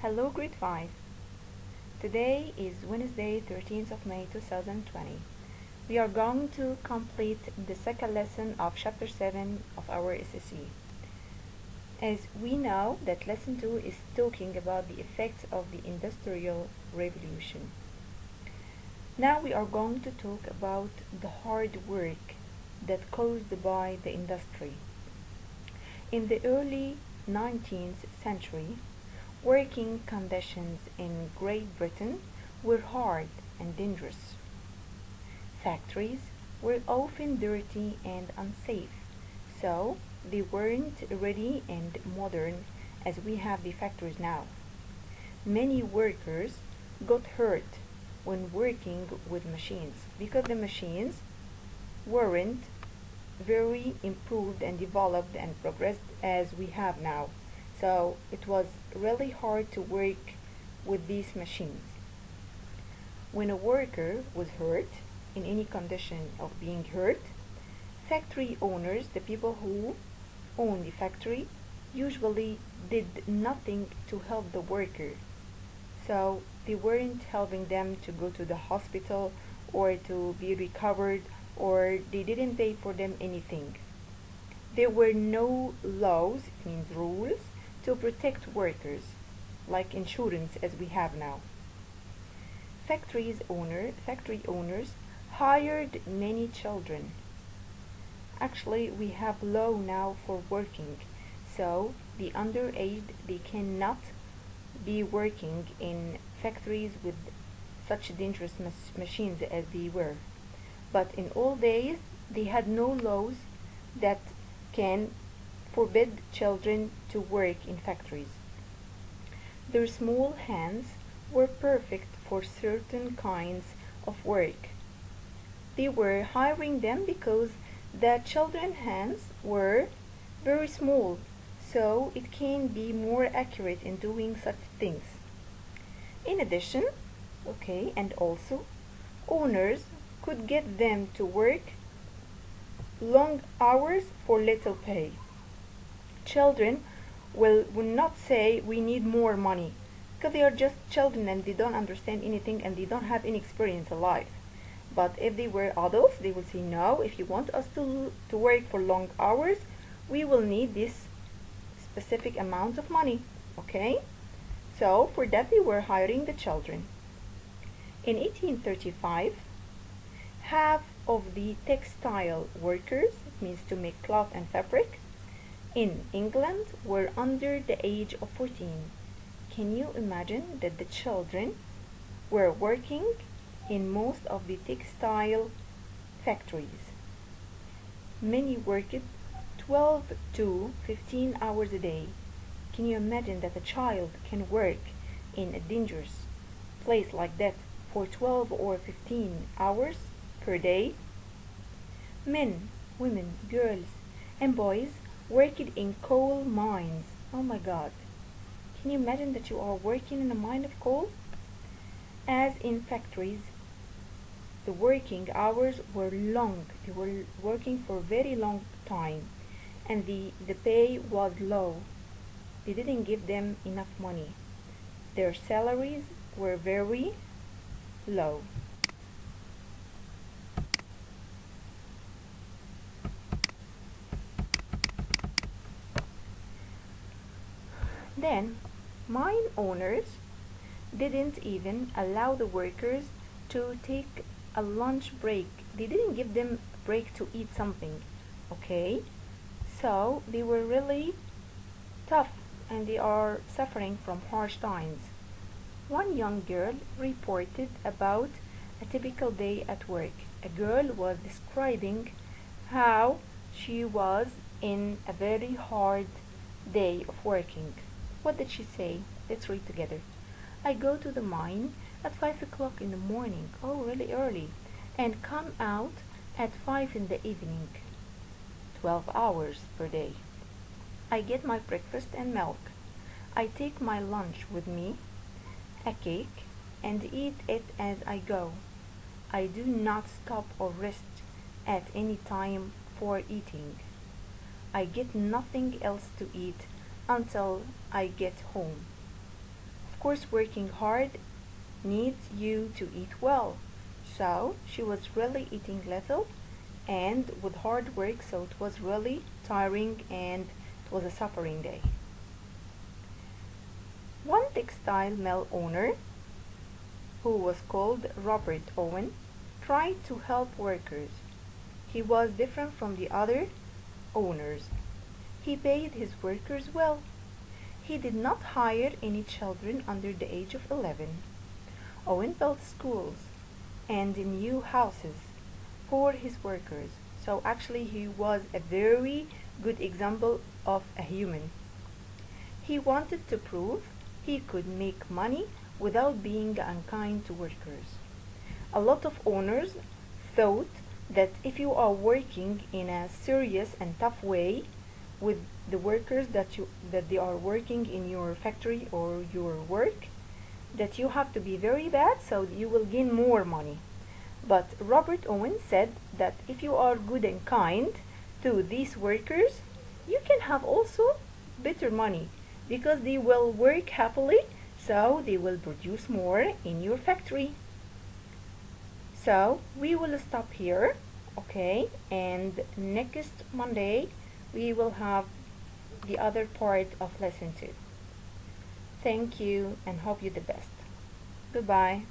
Hello, Grade 5. Today is Wednesday, 13th of May 2020. We are going to complete the second lesson of Chapter 7 of our SSE. As we know that Lesson 2 is talking about the effects of the Industrial Revolution. Now we are going to talk about the hard work that caused by the industry. In the early 19th century, working conditions in Great Britain were hard and dangerous. Factories were often dirty and unsafe, so they weren't ready and modern as we have the factories now. Many workers got hurt when working with machines because the machines weren't very improved and developed and progressed as we have now. So it was really hard to work with these machines. When a worker was hurt, in any condition of being hurt, factory owners, the people who own the factory, usually did nothing to help the worker. So they weren't helping them to go to the hospital or to be recovered, or they didn't pay for them anything. There were no laws, it means rules, to protect workers, like insurance as we have now. Factory owners hired many children. Actually, we have law now for working, so the underage, they cannot be working in factories with such dangerous machines as they were. But in old days, they had no laws that can forbid children to work in factories. Their small hands were perfect for certain kinds of work. They were hiring them because the children's hands were very small, so it can be more accurate in doing such things. In addition, and also, owners could get them to work long hours for little pay. Children will not say we need more money because they are just children and they don't understand anything and they don't have any experience in life. But if they were adults, they will say no, if you want us to work for long hours, we will need this specific amount of money. So for that they were hiring the children. In 1835, half of the textile workers, it means to make cloth and fabric, in England were under the age of 14. Can you imagine that the children were working in most of the textile factories? Many worked 12 to 15 hours a day. Can you imagine that a child can work in a dangerous place like that for 12 or 15 hours per day? Men, women, girls, and boys worked in coal mines. Oh my God. Can you imagine that you are working in a mine of coal? As in factories, the working hours were long. They were working for a very long time, and the pay was low. They didn't give them enough money. Their salaries were very low. Then, mine owners didn't even allow the workers to take a lunch break. They didn't give them a break to eat something. So they were really tough and they are suffering from harsh times. One young girl reported about a typical day at work. A girl was describing how she was in a very hard day of working. What did she say? Let's read together. I go to the mine at 5 o'clock in the morning, really early, and come out at 5 in the evening, 12 hours per day. I get my breakfast and milk. I take my lunch with me, a cake, and eat it as I go. I do not stop or rest at any time for eating. I get nothing else to eat until I get home. course, working hard needs you to eat well. So she was really eating little and with hard work, so it was really tiring and it was a suffering day. One textile mill owner, who was called Robert Owen, tried to help workers. He was different from the other owners. He paid his workers well. He did not hire any children under the age of 11. Owen built schools and new houses for his workers. So actually he was a very good example of a human. He wanted to prove he could make money without being unkind to workers. A lot of owners thought that if you are working in a serious and tough way with the workers that they are working in your factory or your work, that you have to be very bad so you will gain more money. But Robert Owen said that if you are good and kind to these workers, you can have also better money because they will work happily, so they will produce more in your factory. So we will stop here, okay? And next Monday we will have the other part of lesson 2. Thank you and hope you the best. Goodbye.